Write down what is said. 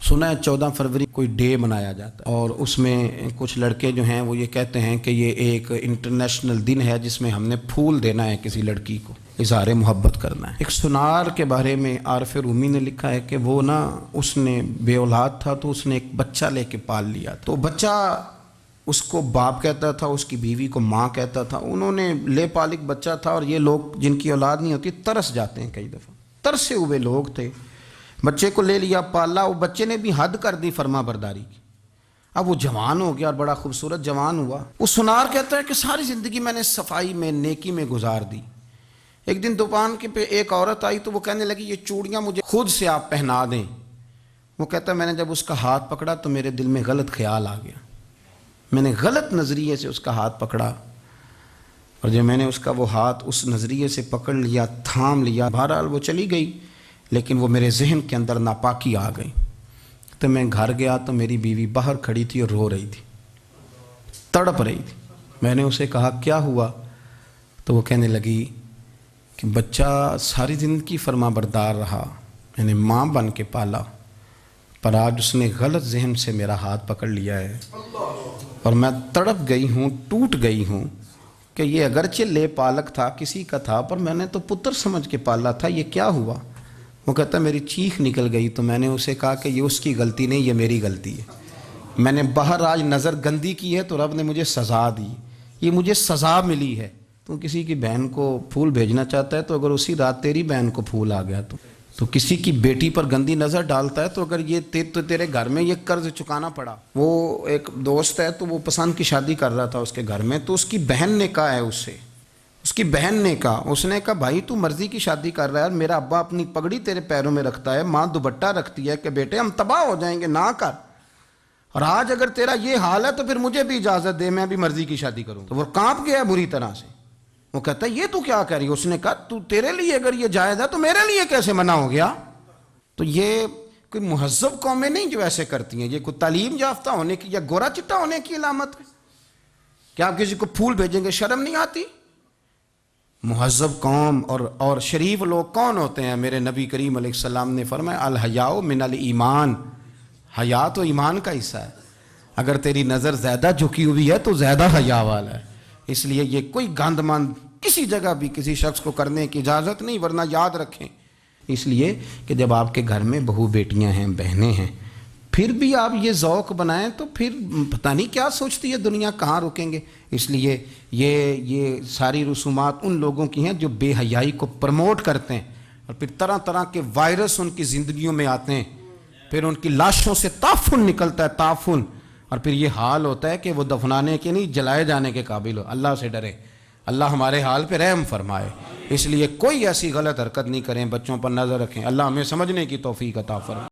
سنا ہے 14 فروری کوئی ڈے منایا جاتا ہے اور اس میں کچھ لڑکے جو ہیں وہ یہ کہتے ہیں کہ یہ ایک انٹرنیشنل دن ہے جس میں ہم نے پھول دینا ہے کسی لڑکی کو، اظہار محبت کرنا ہے۔ ایک سنار کے بارے میں عارف رومی نے لکھا ہے کہ وہ اس نے بے اولاد تھا تو اس نے ایک بچہ لے کے پال لیا، تو بچہ اس کو باپ کہتا تھا، اس کی بیوی کو ماں کہتا تھا۔ انہوں نے لے پال ایک بچہ تھا، اور یہ لوگ جن کی اولاد نہیں ہوتی ترس جاتے ہیں، کئی دفعہ ترسے ہوئے لوگ تھے، بچے کو لے لیا پالا، وہ بچے نے بھی حد کر دی فرما برداری کی۔ اب وہ جوان ہو گیا اور بڑا خوبصورت جوان ہوا۔ وہ سنار کہتا ہے کہ ساری زندگی میں نے صفائی میں نیکی میں گزار دی۔ ایک دن دکان کے پہ ایک عورت آئی تو وہ کہنے لگی یہ چوڑیاں مجھے خود سے آپ پہنا دیں۔ وہ کہتا ہے میں نے جب اس کا ہاتھ پکڑا تو میرے دل میں غلط خیال آ گیا، میں نے غلط نظریے سے اس کا ہاتھ پکڑا، اور جب میں نے اس کا وہ ہاتھ اس نظریے سے پکڑ لیا، تھام لیا، بہرحال وہ چلی گئی، لیکن وہ میرے ذہن کے اندر ناپاکی آ گئی۔ تو میں گھر گیا تو میری بیوی باہر کھڑی تھی اور رو رہی تھی، تڑپ رہی تھی۔ میں نے اسے کہا کیا ہوا؟ تو وہ کہنے لگی کہ بچہ ساری زندگی فرما بردار رہا، میں نے ماں بن کے پالا، پر آج اس نے غلط ذہن سے میرا ہاتھ پکڑ لیا ہے، اور میں تڑپ گئی ہوں، ٹوٹ گئی ہوں کہ یہ اگرچہ لے پالک تھا، کسی کا تھا، پر میں نے تو پتر سمجھ کے پالا تھا، یہ کیا ہوا؟ وہ کہتا میری چیخ نکل گئی، تو میں نے اسے کہا کہ یہ اس کی غلطی نہیں، یہ میری غلطی ہے۔ میں نے باہر آج نظر گندی کی ہے تو رب نے مجھے سزا دی، یہ مجھے سزا ملی ہے۔ تو کسی کی بہن کو پھول بھیجنا چاہتا ہے تو اگر اسی رات تیری بہن کو پھول آ گیا تو کسی کی بیٹی پر گندی نظر ڈالتا ہے تو اگر یہ تیرے گھر میں یہ قرض چکانا پڑا۔ وہ ایک دوست ہے تو وہ پسند کی شادی کر رہا تھا اس کے گھر میں، تو اس کی بہن نے کہا ہے اس کی بہن نے کہا، اس نے کہا بھائی تو مرضی کی شادی کر رہا ہے، میرا ابا اپنی پگڑی تیرے پیروں میں رکھتا ہے، ماں دوپٹہ رکھتی ہے کہ بیٹے ہم تباہ ہو جائیں گے، نہ کر، اور آج اگر تیرا یہ حال ہے تو پھر مجھے بھی اجازت دے، میں بھی مرضی کی شادی کروں۔ تو وہ کانپ گیا بری طرح سے، وہ کہتا ہے یہ تو کیا کر رہی ہے؟ اس نے کہا تو تیرے لیے اگر یہ جائز ہے تو میرے لیے کیسے منع ہو گیا؟ تو یہ کوئی مہذب قومیں نہیں جو ایسے کرتی ہیں، یہ کوئی تعلیم یافتہ ہونے کی یا گورا چٹا ہونے کی علامت ہے؟ کیا آپ کسی کو پھول بھیجیں گے؟ شرم نہیں آتی؟ مہذب قوم اور شریف لوگ کون ہوتے ہیں؟ میرے نبی کریم علیہ السلام نے فرمایا الحیاء من الایمان، حیا تو ایمان کا حصہ ہے، اگر تیری نظر زیادہ جھکی ہوئی ہے تو زیادہ حیا والا ہے۔ اس لیے یہ کوئی گند مند کسی جگہ بھی کسی شخص کو کرنے کی اجازت نہیں، ورنہ یاد رکھیں اس لیے کہ جب آپ کے گھر میں بہو بیٹیاں ہیں، بہنیں ہیں، پھر بھی آپ یہ ذوق بنائیں تو پھر پتہ نہیں کیا سوچتی ہے دنیا، کہاں رکیں گے۔ اس لیے یہ ساری رسومات ان لوگوں کی ہیں جو بے حیائی کو پروموٹ کرتے ہیں، اور پھر طرح طرح کے وائرس ان کی زندگیوں میں آتے ہیں، پھر ان کی لاشوں سے تعفن نکلتا ہے، تعفن، اور پھر یہ حال ہوتا ہے کہ وہ دفنانے کے نہیں جلائے جانے کے قابل ہو۔ اللہ سے ڈرے، اللہ ہمارے حال پہ رحم فرمائے۔ اس لیے کوئی ایسی غلط حرکت نہیں کریں، بچوں پر نظر رکھیں۔ اللہ ہمیں سمجھنے کی توفیق عطا فرمائے۔